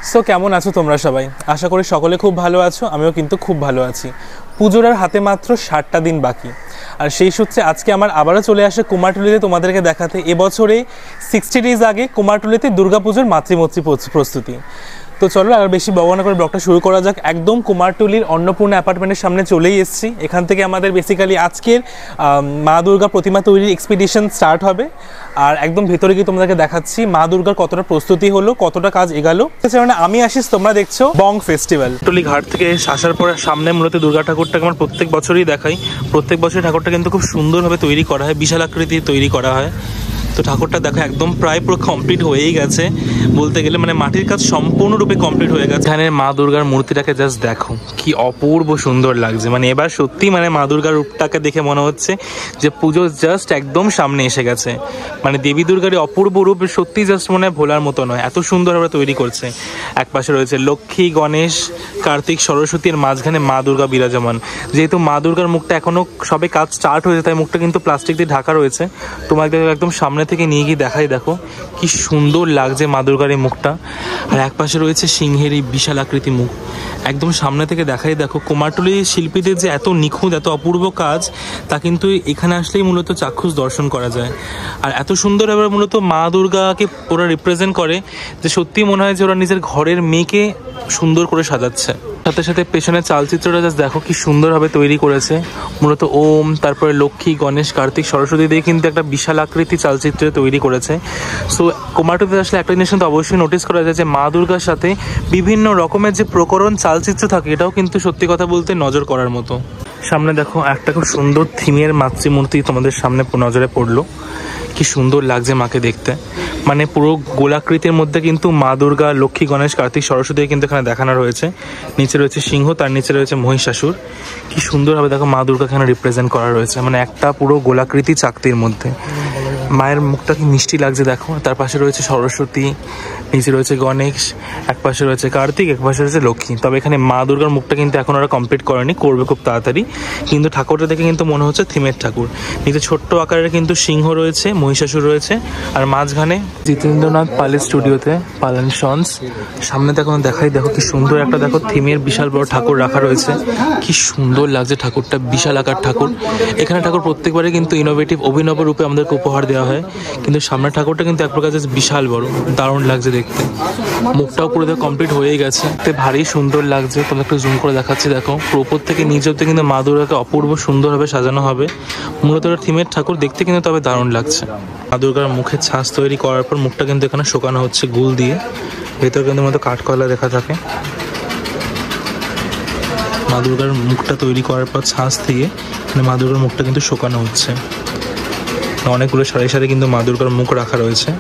So কেমন আছো তোমরা সবাই? আশা করি সকলে খুব ভালো আছো, আমিও কিন্তু খুব ভালো আছি। পুজোর আর হাতে মাত্র 60টা দিন বাকি, আর সেই সূত্রে আজকে আমার আবারও চলে আসে কুমারটুলিতে তোমাদেরকে দেখাতে এবছরে 60 ডেজ আগে কুমারটুলিতে দুর্গাপুজোর মাতৃমূর্তি প্রস্তুতি। তো চলো আর বেশি বর্ণনা করে ব্লগটা শুরু করা যাক। একদম কুমারটুলির অন্নপূর্ণা অ্যাপার্টমেন্টের সামনে চলেই এসেছি। এখান থেকে আমাদের বেসিক্যালি আজকের মা দুর্গা প্রতিমা তৈরির এক্সপিডিশন স্টার্ট হবে। আর একদম ভেতরে গিয়ে তোমাদেরকে দেখাচ্ছি মা দুর্গার কতটা প্রস্তুতি হলো, কতটা কাজ এগালো। মানে আমি আসিস, তোমরা দেখছো বং ফেস্টিভ্যাল। টুলি ঘাট থেকে আসার পর সামনে মূলত দুর্গা ঠাকুরটাকে আমার প্রত্যেক বছরই দেখাই। প্রত্যেক বছরই ঠাকুরটা কিন্তু খুব সুন্দরভাবে তৈরি করা হয়, বিশাল আকৃতির তৈরি করা হয়। তো ঠাকুরটা দেখো একদম প্রায় পুরো কমপ্লিট হয়েই গেছে বলতে গেলে, মানে মাটির কাজ সম্পূর্ণরূপে কমপ্লিট হয়ে গেছে। এখানে মা দুর্গার মূর্তিটাকে জাস্ট দেখো কি অপূর্ব সুন্দর লাগছে। মানে এবার সত্যি মানে মা দুর্গার রূপটাকে দেখে মনে হচ্ছে যে পুজো জাস্ট একদম সামনে এসে গেছে। মানে দেবী দুর্গার অপূর্ব রূপ সত্যি জাস্ট মনে হয় ভোলার মতো নয়, এত সুন্দরভাবে তৈরি করছে। এক পাশে রয়েছে লক্ষ্মী, গণেশ, কার্তিক, সরস্বতীর মাঝখানে মা দুর্গা বিরাজমান। যেহেতু মা দুর্গার মুখটা এখনো সবে কাজ স্টার্ট হয়েছে, তাই মুখটা কিন্তু প্লাস্টিক দিয়ে ঢাকা রয়েছে। তোমাকে একদম সামনে থেকে নিয়ে গিয়ে দেখাই, দেখো কি সুন্দর লাগছে মা দুর্গার এই মুখটা। আর এক পাশে রয়েছে সিংহের এই বিশাল আকৃতি মুখ। একদম সামনে থেকে দেখাই, দেখো কুমারটুলি শিল্পীদের যে এত নিখুঁত, এত অপূর্ব কাজ, তা কিন্তু এখানে আসলেই মূলত চাক্ষুষ দর্শন করা যায়। আর এত সুন্দরভাবে মূলত মা দুর্গাকে ওরা রিপ্রেজেন্ট করে যে সত্যি মনে হয় যে ওরা নিজের ঘরের মেয়েকে সুন্দর করে সাজাচ্ছে। সাথে সাথে পেছনের চালচিত্রটা জাস্ট দেখো কি সুন্দরভাবে তৈরি করেছে। মূলত ওম, তারপরে লক্ষ্মী, গণেশ, কার্তিক, সরস্বতী দিয়ে কিন্তু একটা বিশাল আকৃতি চালচিত্র তৈরি করেছে। সো কুমারটুলিতে আসলে একটা জিনিস কিন্তু অবশ্যই নোটিস করা যায় যে মা দুর্গার সাথে বিভিন্ন রকমের যে প্রকরণ চালচিত্র থাকে, এটাও কিন্তু সত্যি কথা বলতে নজর করার মতো। সামনে দেখো একটা খুব সুন্দর থিমের মাতৃমূর্তি তোমাদের সামনে নজরে পড়লো। কি সুন্দর লাগছে মাকে দেখতে। মানে পুরো গোলাকৃতির মধ্যে কিন্তু মা দুর্গা, লক্ষ্মী, গণেশ, কার্তিক, সরস্বতী কিন্তু এখানে দেখানো রয়েছে। নিচে রয়েছে সিংহ, তার নিচে রয়েছে মহিষাসুর। কি সুন্দরভাবে দেখো মা দুর্গা এখানে রিপ্রেজেন্ট করা রয়েছে, মানে একটা পুরো গোলাকৃতি চাকতির মধ্যে। মায়ের মুখটা কি মিষ্টি লাগছে দেখো। তার পাশে রয়েছে সরস্বতী, নিচে রয়েছে গণেশ, এক পাশে রয়েছে কার্তিক, এক পাশে রয়েছে লক্ষ্মী। তবে এখানে মা দুর্গার মুখটা কিন্তু এখন ওরা কমপ্লিট করেনি, করবে খুব তাড়াতাড়ি। কিন্তু ঠাকুরটা দেখে কিন্তু মনে হচ্ছে থিমের ঠাকুর। নিচে ছোট্ট আকারের কিন্তু সিংহ রয়েছে, মহিষাসুর রয়েছে, আর মাঝখানে জিতেন্দ্রনাথ পালের স্টুডিওতে পালন সন্স। সামনে দেখো দেখাই, দেখো কি সুন্দর একটা দেখো থিমের বিশাল বড় ঠাকুর রাখা রয়েছে। কি সুন্দর লাগছে ঠাকুরটা, বিশাল আকার ঠাকুর। এখানে ঠাকুর প্রত্যেকবারে কিন্তু ইনোভেটিভ, অভিনব রূপে আমাদেরকে উপহার দেওয়া হয়। কিন্তু সামনের ঠাকুরটা কিন্তু এক প্রকার বিশাল বড়, দারুণ লাগছে দেখতে। মুখটাও পুরো কমপ্লিট হয়ে গেছে, ভারী সুন্দর লাগছে। তোমরা একটু জুম করে দেখাচ্ছি, দেখো উপর থেকে নিচ অব্দি কিন্তু মা দুর্গাকে অপূর্ব সুন্দরভাবে সাজানো হবে। মূলত থিমের ঠাকুর দেখতে কিন্তু তবে দারুণ লাগছে। মা দুর্গার মুখের ছাঁচ তৈরি করার পর মুখটা কিন্তু এখানে শোকানো হচ্ছে গুল দিয়ে। ভেতর কিন্তু মতো কাঠকয়লা দেখা থাকে। মা দুর্গার মুখটা তৈরি করার পর ছাঁচ থেকে মা দুর্গার মুখটা কিন্তু শোকানো হচ্ছে। অনেকগুলো সারি সারি কিন্তু মা দুর্গার মুখ রাখা রয়েছে।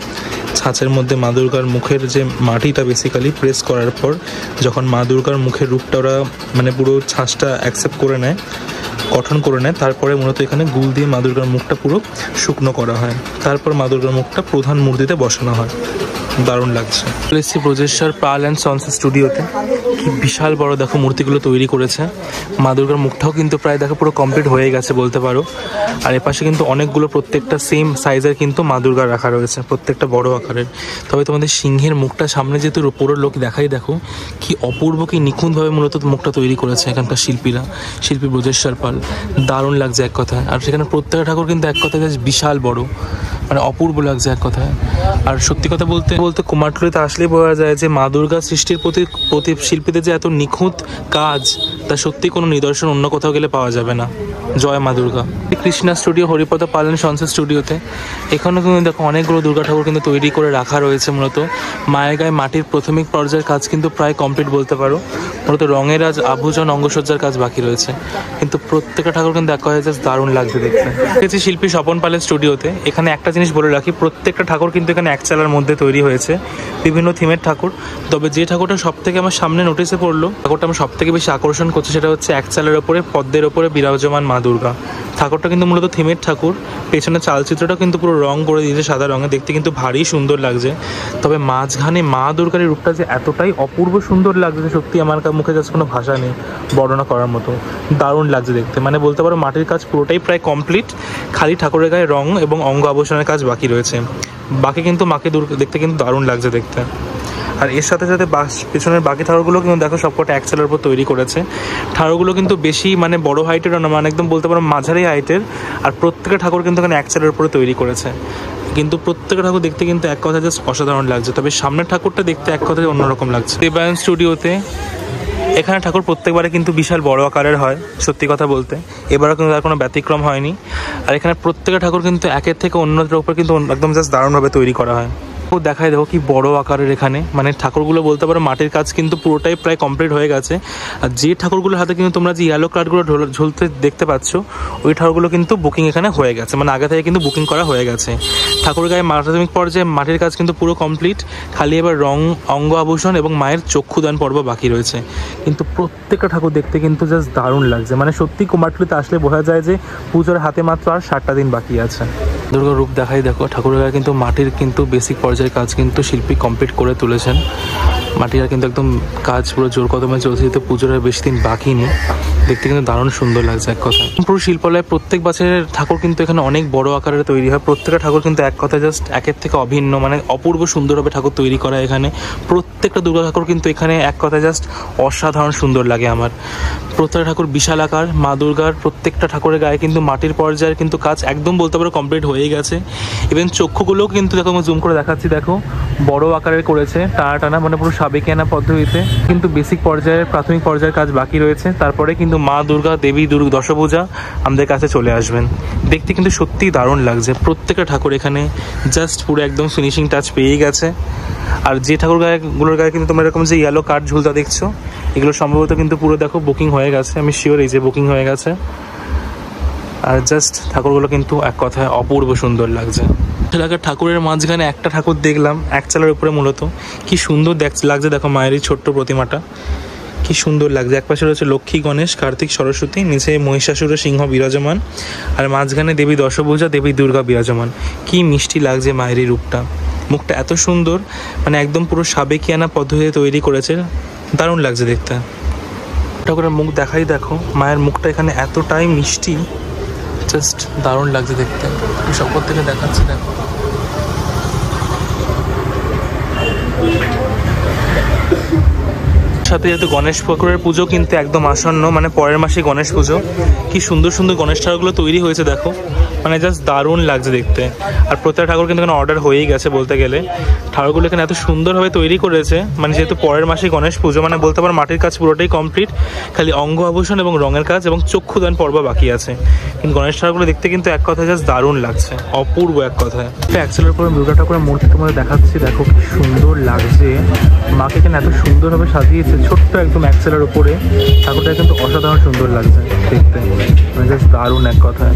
ছাঁচের মধ্যে মা দুর্গার মুখের যে মাটিটা বেসিক্যালি প্রেস করার পর যখন মা দুর্গার মুখের রূপটা ওরা মানে পুরো ছাঁচটা অ্যাকসেপ্ট করে নেয়, গঠন করে নেয়, তারপরে মূলত এখানে গুল দিয়ে মা দুর্গার মুখটা পুরো শুকনো করা হয়। তারপর মা দুর্গার মুখটা প্রধান মূর্তিতে বসানো হয়। দারুণ লাগছে। এসেছি ব্রজেশ্বর পাল অ্যান্ড সন্স স্টুডিওতে। কি বিশাল বড় দেখো মূর্তিগুলো তৈরি করেছে। মা দুর্গার মুখটাও কিন্তু প্রায় দেখো পুরো কমপ্লিট হয়ে গেছে বলতে পারো। আর এপাশে কিন্তু অনেকগুলো প্রত্যেকটা সেম সাইজের কিন্তু মা দুর্গা রাখা রয়েছে, প্রত্যেকটা বড় আকারের। তবে তোমাদের সিংহের মুখটা সামনে যেহেতু পুরো লোক দেখাই, দেখো কি অপূর্ব, কি নিখুঁতভাবে মূলত মুখটা তৈরি করেছে এখানকার শিল্পী ব্রজেশ্বর পাল। দারুণ লাগছে এক কথায়। আর সেখানে প্রত্যেকটা ঠাকুর কিন্তু এক কথায় বিশাল বড়, মানে অপূর্ব লাগছে এক কথায়। আর সত্যি কথা বলতে বলতে কুমারটুলিতে আসলেই বোঝা যায় যে মা দুর্গা সৃষ্টির প্রতি শিল্পীদের যে এত নিখুঁত কাজ, তা সত্যি কোনো নিদর্শন অন্য কোথাও গেলে পাওয়া যাবে না। জয় মা দুর্গা। কৃষ্ণা স্টুডিও, হরিপদ পালন সন্স স্টুডিওতে এখানেও কিন্তু দেখো অনেকগুলো দুর্গা ঠাকুর কিন্তু তৈরি করে রাখা রয়েছে। মূলত মায়ের গায়ে মাটির প্রাথমিক পর্যায়ের কাজ কিন্তু প্রায় কমপ্লিট বলতে পারো। মূলত রঙের আজ আভূষণ, অঙ্গসজ্জার কাজ বাকি রয়েছে। কিন্তু প্রত্যেকটা ঠাকুর কিন্তু এক কথায় জাস্ট দারুণ লাগছে দেখতে। দেখেছি শিল্পী স্বপন পালের স্টুডিওতে। এখানে একটা জিনিস বলে রাখি, প্রত্যেকটা ঠাকুর কিন্তু এখানে এক চালার মধ্যে তৈরি হয়েছে, বিভিন্ন থিমের ঠাকুর। তবে যে ঠাকুরটা সব থেকে আমার সামনে নোটিসে পড়লো, ঠাকুরটা আমার সব থেকে বেশি আকর্ষণ করছে, সেটা হচ্ছে এক চালের ওপরে পদ্মের ওপরে বিরাজমান মা দুর্গা। ঠাকুরটা কিন্তু মূলত থিমের ঠাকুর। পেছনে চালচিত্রটা কিন্তু পুরো রং করে দিয়েছে সাদা রঙে, দেখতে কিন্তু ভারী সুন্দর লাগছে। তবে মাঝখানে মা দুর্গার রূপটা যে এতটাই অপূর্ব সুন্দর লাগছে, সত্যি আমার মুখে জাস্ট কোনো ভাষা নেই বর্ণনা করার মতো। দারুণ লাগছে দেখতে। মানে বলতে পারো মাটির কাজ পুরোটাই প্রায় কমপ্লিট, খালি ঠাকুরের গায়ে রং এবং অঙ্গ আভূষণের কাজ বাকি রয়েছে। বাকি কিন্তু মাকে দেখতে কিন্তু দারুণ লাগছে দেখতে। আর এর সাথে সাথে পেছনের বাকি ঠাকুরগুলো কিন্তু দেখো সবকটা এক চালের উপর তৈরি করেছে। ঠাকুরগুলো কিন্তু বেশি মানে বড় হাইটের না, মানে একদম বলতে পারো মাঝারি হাইটের। আর প্রত্যেকটা ঠাকুর কিন্তু এখানে এক চালের উপরে তৈরি করেছে, কিন্তু প্রত্যেকটা ঠাকুর দেখতে কিন্তু এক কথায় জাস্ট অসাধারণ লাগছে। তবে সামনের ঠাকুরটা দেখতে এক কথায় অন্যরকম লাগছে। দেবায়ন স্টুডিওতে এখানে ঠাকুর প্রত্যেকবারে কিন্তু বিশাল বড় আকারের হয়, সত্যি কথা বলতে এবারও কিন্তু তার কোনো ব্যতিক্রম হয়নি। আর এখানে প্রত্যেকটা ঠাকুর কিন্তু একের থেকে অন্যটার উপর কিন্তু একদম জাস্ট দারুণভাবে তৈরি করা হয়। দেখায় দেখো কি বড় আকারের এখানে, মানে ঠাকুরগুলো বলতে পারো মাটির কাজ কিন্তু পুরোটাই প্রায় কমপ্লিট হয়ে গেছে। আর যে ঠাকুরগুলোর হাতে কিন্তু তোমরা যে ইয়েলো কার্ডগুলো ঝুলতে দেখতে পাচ্ছ, ওই ঠাকুরগুলো কিন্তু বুকিং এখানে হয়ে গেছে, মানে আগে থেকে কিন্তু বুকিং করা হয়ে গেছে। ঠাকুর গায়ে প্রাথমিক পর্যায়ে মাটির কাজ কিন্তু পুরো কমপ্লিট, খালি এবার রং, অঙ্গ আভূষণ এবং মায়ের চক্ষুদান পর্ব বাকি রয়েছে। কিন্তু প্রত্যেকটা ঠাকুর দেখতে কিন্তু জাস্ট দারুণ লাগছে, মানে সত্যি কুমারটুলিতে আসলে বোঝা যায় যে পুজোর হাতে মাত্র আর 7টা দিন বাকি আছে। দুর্গা রূপ দেখাই দেখো, ঠাকুরের গায়ে কিন্তু মাটির কিন্তু বেসিক পর্যায়ের কাজ কিন্তু শিল্পী কমপ্লিট করে তুলেছেন। মাটির কিন্তু একদম কাজ পুরো জোর কদমে চলছে, যেহেতু পুজোর আর বেশি দিন বাকি নেই। দেখতে কিন্তু দারুণ সুন্দর লাগছে এক কথায়। পুরো শিল্পালয়ে প্রত্যেক বছরের ঠাকুর কিন্তু এখানে অনেক বড় আকারে তৈরি হয়। প্রত্যেকটা ঠাকুর কিন্তু এক কথায় জাস্ট একের থেকে অভিন্ন, মানে অপূর্ব সুন্দরভাবে ঠাকুর তৈরি করা এখানে। প্রত্যেকটা দুর্গা ঠাকুর কিন্তু এখানে এক কথায় জাস্ট অসাধারণ সুন্দর লাগে আমার। প্রত্যেকটা ঠাকুর বিশাল আকার। মা দুর্গার প্রত্যেকটা ঠাকুরের গায়ে কিন্তু মাটির পর্যায়ের কিন্তু কাজ একদম বলতে পারো কমপ্লিট হয়ে গেছে। ইভেন চক্ষুগুলোও কিন্তু দেখো, আমি জুম করে দেখাচ্ছি, দেখো বড় আকারের করেছে, টানা, মানে পুরো সাবেকিয়ানা পদ্ধতিতে। কিন্তু বেসিক পর্যায়ের প্রাথমিক পর্যায়ের কাজ বাকি রয়েছে। তারপরে কিন্তু মা দুর্গা, দেবী দুর্গা দশভূজা আমাদের কাছে চলে আসবেন। দেখতে কিন্তু সত্যিই দারুণ লাগছে। প্রত্যেকটা ঠাকুর এখানে জাস্ট পুরো একদম ফিনিশিং টাচ পেয়ে গেছে। আর যে ঠাকুর গায়েগুলোর গায়ে কিন্তু তোমরা এরকম যে ইয়েলো কার্ড ঝুলতা দেখছো, এগুলো সম্ভবত কিন্তু পুরো দেখো বুকিং হয়ে গেছে, আমি শিওর এই যে বুকিং হয়ে গেছে। আর জাস্ট ঠাকুরগুলো কিন্তু এক কথায় অপূর্ব সুন্দর লাগছে। এলাকার ঠাকুরের মাঝখানে একটা ঠাকুর দেখলাম এক চালের উপরে, মূলত কি সুন্দর লাগছে দেখো, মায়ের এই ছোট্ট প্রতিমাটা কি সুন্দর লাগছে। এক পাশে রয়েছে লক্ষ্মী, গণেশ, কার্তিক, সরস্বতী, নিচে মহিষাসুর সিংহ বিরাজমান, আর মাঝখানে দেবী দশভূজা, দেবী দুর্গা বিরাজমান। কি মিষ্টি লাগছে মায়ের এই রূপটা, মুখটা এত সুন্দর, মানে একদম পুরো সাবেকিয়ানা পদ্ধতিতে তৈরি করেছে, দারুণ লাগছে দেখতে। ঠাকুরের মুখ দেখাই দেখো, মায়ের মুখটা এখানে এতটাই মিষ্টি, জাস্ট দারুণ লাগছে দেখতে। সবর থেকে দেখাচ্ছি দেখো, সাথে যেহেতু গণেশ ঠাকুরের পুজো কিন্তু একদম আসন্ন, মানে পরের মাসে গণেশ পুজো। কি সুন্দর সুন্দর গণেশ ঠাকুরগুলো তৈরি হয়েছে দেখো, মানে জাস্ট দারুণ লাগছে দেখতে। আর প্রত্যেক ঠাকুর কিন্তু এখানে অর্ডার হয়েই গেছে বলতে গেলে। ঠাকুরগুলো এখানে এত সুন্দরভাবে তৈরি করেছে, মানে যেহেতু পরের মাসে গণেশ পুজো, মানে বলতে পারো মাটির কাজ পুরোটাই কমপ্লিট, খালি অঙ্গ আভূষণ এবং রঙের কাজ এবং চক্ষুদান পর্ব বাকি আছে। কিন্তু গণেশ ঠাকুরগুলো দেখতে কিন্তু এক কথায় জাস্ট দারুণ লাগছে, অপূর্ব এক কথায়। অ্যাকচুয়ালের পরে দুর্গা ঠাকুরের মূর্তি তোমাদের দেখাচ্ছি, দেখো কি সুন্দর লাগছে। মাকে এখানে এত সুন্দরভাবে সাজিয়েছে, ছোট্ট একদম অ্যাক্সেলের উপরে। ঠাকুরটা কিন্তু অসাধারণ সুন্দর লাগছে দেখতে, মানে জাস্ট দারুণ এক কথায়।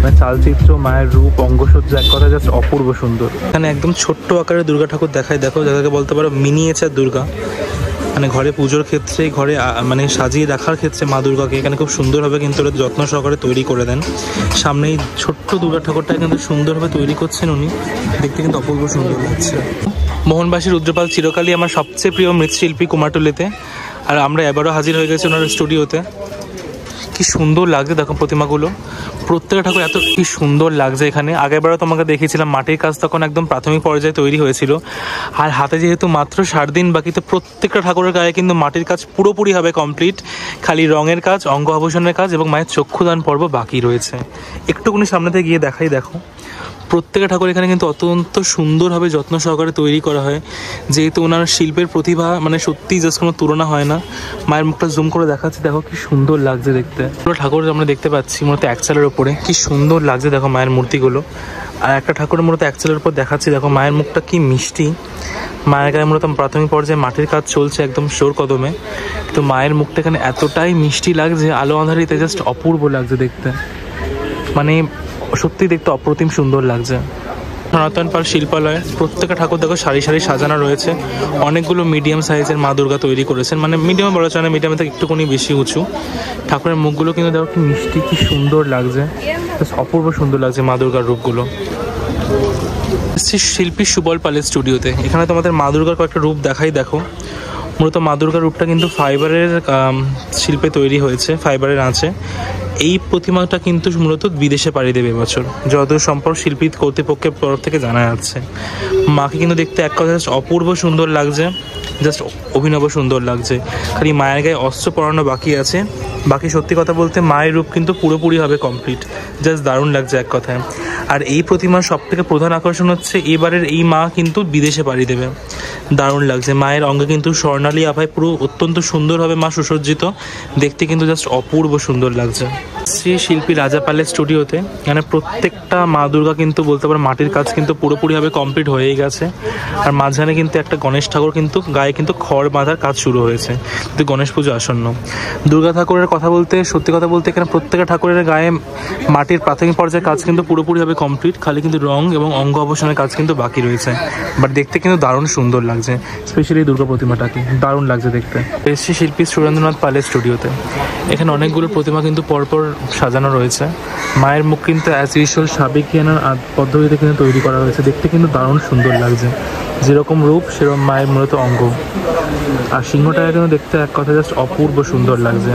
মানে চালচিত্র, মায়ের রূপ, অঙ্গসজ্জা এক কথায় জাস্ট অপূর্ব সুন্দর। এখানে একদম ছোট্ট আকারের দুর্গা ঠাকুর দেখায় দেখো, যাকে বলতে পারো মিনিয়েচার দুর্গা। মানে ঘরে পুজোর ক্ষেত্রে, ঘরে মানে সাজিয়ে রাখার ক্ষেত্রে মা দুর্গাকে এখানে খুব সুন্দরভাবে কিন্তু ওরা যত্ন সহকারে তৈরি করে দেন। সামনে এই ছোট্ট দুর্গা ঠাকুরটা কিন্তু সুন্দরভাবে তৈরি করছেন উনি, দেখতে কিন্তু অপূর্ব সুন্দর লাগছে। মোহনবাসী রুদ্রপাল চিরকালই আমার সবচেয়ে প্রিয় মৃৎশিল্পী কুমারটুলিতে, আর আমরা এবারও হাজির হয়ে গেছি ওনার স্টুডিওতে। কি সুন্দর লাগছে দেখো প্রতিমাগুলো, প্রত্যেকটা ঠাকুর এত কি সুন্দর লাগছে এখানে। আগেরবারও তোমাকে দেখিয়েছিলাম মাটির কাজ তখন একদম প্রাথমিক পর্যায়ে তৈরি হয়েছিল, আর হাতে যেহেতু মাত্র 7 দিন বাকি, তো প্রত্যেকটা ঠাকুরের গায়ে কিন্তু মাটির কাজ পুরোপুরি হবে কমপ্লিট, খালি রঙের কাজ, অঙ্গ আভূষণের কাজ এবং মায়ের চক্ষুদান পর্ব বাকি রয়েছে। একটুকুনি সামনে থেকে গিয়ে দেখাই দেখো, প্রত্যেকটা ঠাকুর এখানে কিন্তু অত্যন্ত সুন্দরভাবে যত্ন সহকারে তৈরি করা হয়, যেহেতু ওনার শিল্পের প্রতিভা মানে সত্যি জাস্ট কোনো তুলনা হয় না। মায়ের মুখটা জুম করে দেখাচ্ছি দেখো, কি সুন্দর লাগছে দেখতে। পুরো ঠাকুর আমরা দেখতে পাচ্ছি মূলত এক চালের ওপরে, কি সুন্দর লাগছে দেখো মায়ের মূর্তিগুলো। আর একটা ঠাকুরের মূলত এক চালের উপর দেখাচ্ছি দেখো, মায়ের মুখটা কি মিষ্টি। মায়ের গায়ে মূলত প্রাথমিক পর্যায়ে মাটির কাজ চলছে একদম জোর কদমে, কিন্তু মায়ের মুখটা এখানে এতটাই মিষ্টি লাগছে, আলো আঁধারিতে জাস্ট অপূর্ব লাগছে দেখতে, মানে সত্যি দেখতে অপ্রতিম সুন্দর লাগছে। সনাতন পাল শিল্পালয়ে প্রত্যেকটা ঠাকুর দেখো সারি সারি সাজানো রয়েছে। অনেকগুলো মিডিয়াম সাইজের মা দুর্গা তৈরি করেছেন, মানে মিডিয়ামে বলা যায় না, মিডিয়ামে থেকে একটুখানি বেশি উঁচু। ঠাকুরের মুখগুলো কিন্তু দেখো কি মিষ্টি, কি সুন্দর লাগছে, অপূর্ব সুন্দর লাগছে মা দুর্গার রূপগুলো। শিল্পী সুবল পালের স্টুডিওতে, এখানে তোমাদের মা দুর্গার কয়েকটা রূপ দেখাই দেখো। মূলত মা দুর্গার রূপটা কিন্তু ফাইবারের শিল্পে তৈরি হয়েছে, ফাইবারের আছে। এই প্রতিমাটা কিন্তু মূলত বিদেশে পাড়ি দেবে এবছর, যতদূর সম্পর্ক শিল্পী কর্তৃপক্ষের তরফ থেকে জানা যাচ্ছে। মাকে কিন্তু দেখতে এক কথা অপূর্ব সুন্দর লাগছে, জাস্ট অভিনব সুন্দর লাগছে। খালি মায়ের গায়ে অস্ত্র পরানো বাকি আছে, বাকি সত্যি কথা বলতে মায়ের রূপ কিন্তু পুরোপুরি হবে কমপ্লিট, জাস্ট দারুণ লাগছে এক কথায়। আর এই প্রতিমার সব থেকে প্রধান আকর্ষণ হচ্ছে এবারের এই মা কিন্তু বিদেশে পাড়ি দেবে, দারুণ লাগছে। মায়ের অঙ্গে কিন্তু স্বর্ণালী আভায় পুরো অত্যন্ত সুন্দরভাবে মা সুসজ্জিত, দেখতে কিন্তু জাস্ট অপূর্ব সুন্দর লাগছে। শ্রী শিল্পী রাজা প্যালেস স্টুডিওতে এখানে প্রত্যেকটা মা দুর্গা কিন্তু বলতে পারো মাটির কাজ কিন্তু পুরোপুরিভাবে কমপ্লিট হয়েই গেছে। আর মাঝখানে কিন্তু একটা গণেশ ঠাকুর কিন্তু গায়ে কিন্তু খড় বাঁধার কাজ শুরু হয়েছে, কিন্তু গণেশ পুজো আসন্ন। দুর্গা ঠাকুরের কথা বলতে সত্যি কথা বলতে এখানে প্রত্যেকটা ঠাকুরের গায়ে মাটির প্রাথমিক পর্যায়ের কাজ কিন্তু পুরোপুরিভাবে কমপ্লিট, খালি কিন্তু রং এবং অঙ্গ আভূষণের কাজ কিন্তু বাকি রয়েছে। বাট দেখতে কিন্তু দারুণ সুন্দর লাগছে, স্পেশালি দুর্গা প্রতিমাটাকে দারুণ লাগছে দেখতে। এসছি শিল্পী সুরেন্দ্রনাথ প্যালেস স্টুডিওতে, এখানে অনেকগুলো প্রতিমা কিন্তু পরপর সাজানো রয়েছে। মায়ের মুখ কিন্তু অ্যাজ ইউজুয়াল সাবেকিয়ানার পদ্ধতিতে কিন্তু তৈরি করা হয়েছে, দেখতে কিন্তু দারুণ সুন্দর লাগছে। যেরকম রূপ সেরকম মায়ের মূলত অঙ্গ, আর সিংহটাকে কিন্তু দেখতে এক কথা জাস্ট অপূর্ব সুন্দর লাগছে।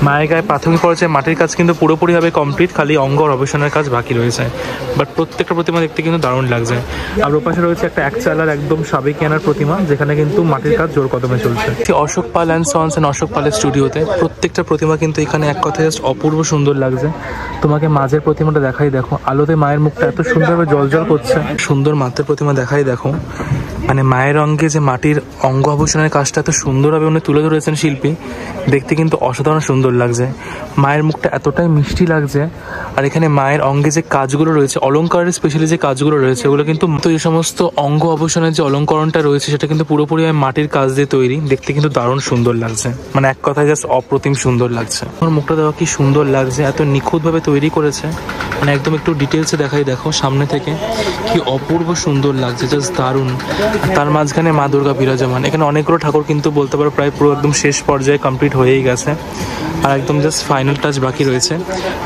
মায়ের গায়ে প্রাথমিক পর্যায়ে মাটির কাজ কিন্তু পুরোপুরিভাবে কমপ্লিট, খালি অঙ্গ আর অবসানের কাজ বাকি রয়েছে। বাট প্রত্যেকটা প্রতিমা দেখতে কিন্তু দারুণ লাগছে। আর ওপাশে রয়েছে একটা একচালার একদম সাবেকিয়ানার প্রতিমা, যেখানে কিন্তু মাটির কাজ জোর কদমে চলছে। অশোক পাল অ্যান্ড সন্স অ্যান্ড অশোক পালের স্টুডিওতে প্রত্যেকটা প্রতিমা কিন্তু এখানে এক কথা জাস্ট অপূর্ব সুন্দর লাগছে। তোমাকে মাঝের প্রতিমাটা দেখাই দেখো, আলোতে মায়ের মুখটা এত সুন্দরভাবে জলজল করছে। সুন্দর মাতের প্রতিমা দেখাই দেখো, মানে মায়ের অঙ্গে যে মাটির অঙ্গ আভূষণের কাজটা এত সুন্দরভাবে উনি তুলে ধরেছেন শিল্পী, দেখতে কিন্তু অসাধারণ সুন্দর লাগছে। মায়ের মুখটা এতটাই মিষ্টি লাগছে। আর এখানে মায়ের অঙ্গে যে কাজগুলো রয়েছে, অলঙ্কারের স্পেশালি যে কাজগুলো রয়েছে, ওগুলো কিন্তু এই সমস্ত অঙ্গ আভূষণের যে অলঙ্করণটা রয়েছে সেটা কিন্তু পুরোপুরি মাটির কাজ দিয়ে তৈরি, দেখতে কিন্তু দারুণ সুন্দর লাগছে। মানে এক কথায় জাস্ট অপ্রতিম সুন্দর লাগছে। আমার মুখটা দেওয়া কি সুন্দর লাগছে, এত নিখুঁতভাবে তৈরি করেছে, মানে একদম একটু ডিটেলসে দেখাই দেখো সামনে থেকে, কি অপূর্ব সুন্দর লাগছে, জাস্ট দারুণ। তার মাঝখানে মা দুর্গা বিরাজমান। এখানে অনেকগুলো ঠাকুর কিন্তু বলতে পারো প্রায় পুরো একদম শেষ পর্যায়ে কমপ্লিট হয়েই গেছে, আর একদম জাস্ট ফাইনাল টাচ বাকি রয়েছে।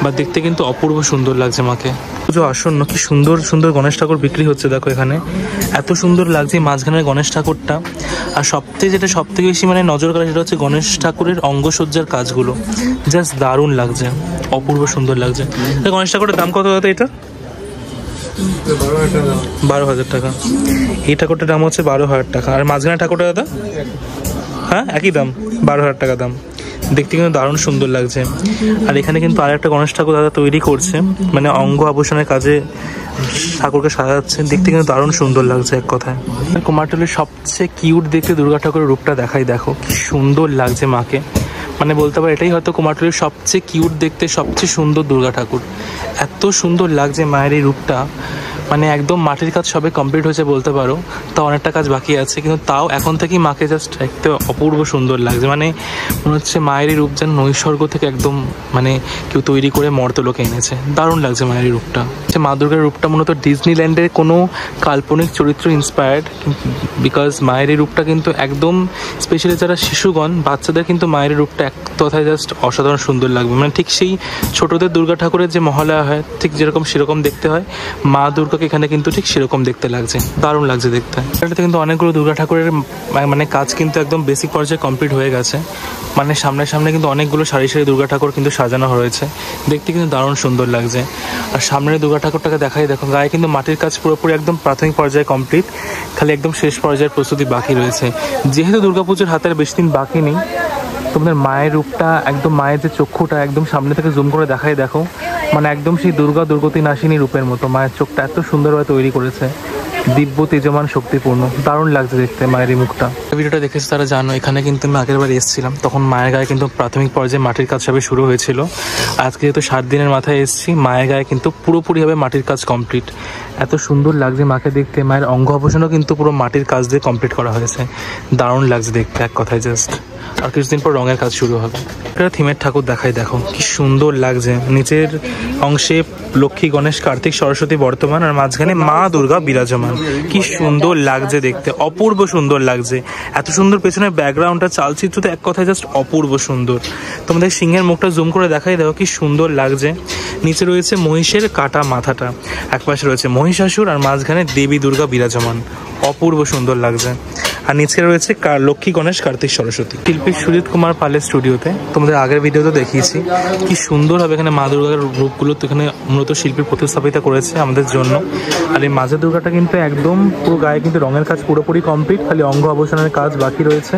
বা দেখতে কিন্তু অপূর্ব সুন্দর লাগছে মাকে। পুজো আসন্ন, কি সুন্দর সুন্দর গণেশ ঠাকুর বিক্রি হচ্ছে দেখো এখানে, এত সুন্দর লাগছে মাঝখানের গণেশ ঠাকুরটা। আর যেটা সব থেকে বেশি মানে নজর কাড়ে সেটা হচ্ছে গণেশ ঠাকুরের অঙ্গসজ্জার কাজগুলো, জাস্ট দারুণ লাগছে, অপূর্ব সুন্দর লাগছে। গণেশ ঠাকুরের দাম কত হতো এটা? 12,000 টাকা। এই ঠাকুরটার দাম হচ্ছে 12,000 টাকা। আর মাঝখানে ঠাকুরটা দাদা? হ্যাঁ, একই দাম, 12,000 টাকা দাম। দেখতে কিন্তু দারুণ সুন্দর লাগছে। আর এখানে কিন্তু আর একটা গণেশ ঠাকুর দাদা তৈরি করছে, মানে অঙ্গ আভূষণের কাজে ঠাকুরকে সাজাচ্ছে, দেখতে কিন্তু দারুণ সুন্দর লাগছে এক কথায়। কুমারটুলির সবচেয়ে কিউট দেখতে দুর্গা ঠাকুরের রূপটা দেখাই দেখো, কি সুন্দর লাগছে মাকে। মানে বলতে পারো এটাই হয়তো কুমারটুলির সবচেয়ে কিউট দেখতে সবচেয়ে সুন্দর দুর্গা ঠাকুর। এত সুন্দর লাগছে মায়ের এই রূপটা, মানে একদম মাটির কাজ সবে কমপ্লিট হয়েছে বলতে পারো, তা অনেকটা কাজ বাকি আছে, কিন্তু তাও এখন থেকেই মাকে জাস্ট দেখতে অপূর্ব সুন্দর লাগছে। মানে মনে হচ্ছে মায়ের এই রূপ যেন নৈসর্গ থেকে একদম মানে কেউ তৈরি করে মর্তলোকে এনেছে, দারুণ লাগছে মায়ের এই রূপটা। মা দুর্গার রূপটা মূলত ডিজনিল্যান্ডের কোনো কাল্পনিক চরিত্র ইন্সপায়ার্ড, বিকজ মায়ের এই রূপটা কিন্তু একদম স্পেশালি যারা শিশুগণ বাচ্চাদের কিন্তু মায়ের রূপটা এক কথায় জাস্ট অসাধারণ সুন্দর লাগবে। মানে ঠিক সেই ছোটদের দুর্গা ঠাকুরের যে মহালয়া হয় ঠিক যেরকম সেরকম দেখতে হয়, মা দুর্গাকে এখানে কিন্তু ঠিক সেরকম দেখতে লাগছে, দারুণ লাগছে দেখতে। এটাতে কিন্তু অনেকগুলো দুর্গা ঠাকুরের মানে কাজ কিন্তু একদম বেসিক পর্যায়ে কমপ্লিট হয়ে গেছে। মানে সামনে কিন্তু অনেকগুলো সারি সারি দুর্গা ঠাকুর কিন্তু সাজানো হয়েছে, দেখতে কিন্তু দারুণ সুন্দর লাগছে। আর সামনের দুর্গা ঠাকুরটাকে দেখাই দেখো, গায়ে কিন্তু মাটির কাজ পুরোপুরি একদম প্রাথমিক পর্যায়ে কমপ্লিট, খালি একদম শেষ পর্যায়ের প্রস্তুতি বাকি রয়েছে। যেহেতু দুর্গাপুজোর হাতের বেশি দিন বাকি নেই, তোমাদের মায়ের রূপটা একদম, মায়ের যে চক্ষুটা একদম সামনে থেকে জুম করে দেখাই দেখো, মানে একদম সেই দুর্গতি নাশিনী রূপের মতো মায়ের চোখটা এত সুন্দরভাবে তৈরি করেছে, দিব্য তেজমান শক্তিপূর্ণ, দারুণ লাগছে দেখতে মায়ের এই মুখটা। ভিডিওটা দেখেছি তারা জানো, এখানে কিন্তু আমি আগের বার এসেছিলাম, তখন মায়ের গায়ে কিন্তু প্রাথমিক পর্যায়ে মাটির কাজ সবে শুরু হয়েছিল। আজকে যেহেতু 7 দিনের মাথায় এসেছি, মায়ের গায়ে কিন্তু পুরোপুরিভাবে মাটির কাজ কমপ্লিট, এত সুন্দর লাগছে মাকে দেখতে। মায়ের অঙ্গ আভূষণও কিন্তু পুরো মাটির কাজ দিয়ে কমপ্লিট করা হয়েছে, দারুণ লাগছে দেখতে এক কথায় জাস্ট। আর কিছুদিন পর রঙের কাজ শুরু হবে। একটা থিমের ঠাকুর দেখাই দেখো, কি সুন্দর লাগছে। নিচের অংশে লক্ষ্মী, গণেশ, কার্তিক, সরস্বতী বর্তমান, আর মাঝখানে মা দুর্গা বিরাজমান। কি সুন্দর লাগছে দেখতে, অপূর্ব সুন্দর লাগছে। এত সুন্দর পেছনের ব্যাকগ্রাউন্ডটা, চালচিত্রতে এক কথায় জাস্ট অপূর্ব সুন্দর। তোমাদের সিংহের মুখটা জুম করে দেখাই দেখো, কি সুন্দর লাগছে। নিচে রয়েছে মহিষের কাটা মাথাটা, একপাশে রয়েছে মহিষাসুর, আর মাঝখানে দেবী দুর্গা বিরাজমান, অপূর্ব সুন্দর লাগছে। আর নিচে রয়েছে লক্ষ্মী, গণেশ, কার্তিক, সরস্বতী। শিল্পী সুজিত কুমার পালের স্টুডিওতে তোমাদের আগের ভিডিওতে দেখিয়েছি কি সুন্দরভাবে এখানে মা দুর্গার রূপগুলো তো এখানে মূলত শিল্পীর প্রতিস্থাপিত করেছে আমাদের জন্য। আর এই মাঝের দুর্গাটা কিন্তু একদম পুরো গায়ে কিন্তু রঙের কাজ পুরোপুরি কমপ্লিট, খালি অঙ্গ আভূষণের কাজ বাকি রয়েছে।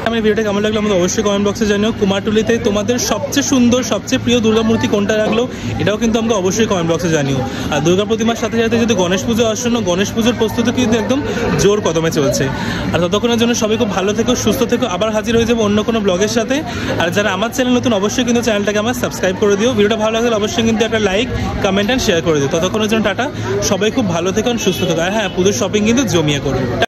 আমার ভিডিওটা কেমন লাগলো আমাদের অবশ্যই কমেন্ট বক্সে জানিও। কুমারটুলিতে তোমাদের সবচেয়ে সুন্দর, সবচেয়ে প্রিয় দুর্গা মূর্তি কোনটা লাগলো এটাও কিন্তু আমাকে অবশ্যই কমেন্ট বক্সে জানিও। আর দুর্গা প্রতিমার সাথে সাথে যদি গণেশ পুজো আসন্ন, গণেশ পুজোর প্রস্তুতি কিন্তু একদম জোর কদমে চলছে। আর ততক্ষণের জন্য সবাই খুব ভালো থেকো, সুস্থ থেকো। আবার হাজির হয়ে যাবো অন্য কোনো ব্লগের সাথে। আর যারা আমার চ্যানেল নতুন অবশ্যই কিন্তু চ্যানেলটাকে আমার সাবস্ক্রাইব করে দিও। ভিডিওটা ভালো লাগলে অবশ্যই কিন্তু একটা লাইক, কমেন্ট অ্যান্ড শেয়ার করে দিও। ততক্ষণের জন্য টাটা, সবাই খুব ভালো থেকো, সুস্থ থেকো। আর হ্যাঁ, পুজোর শপিং কিন্তু জমিয়ে করো।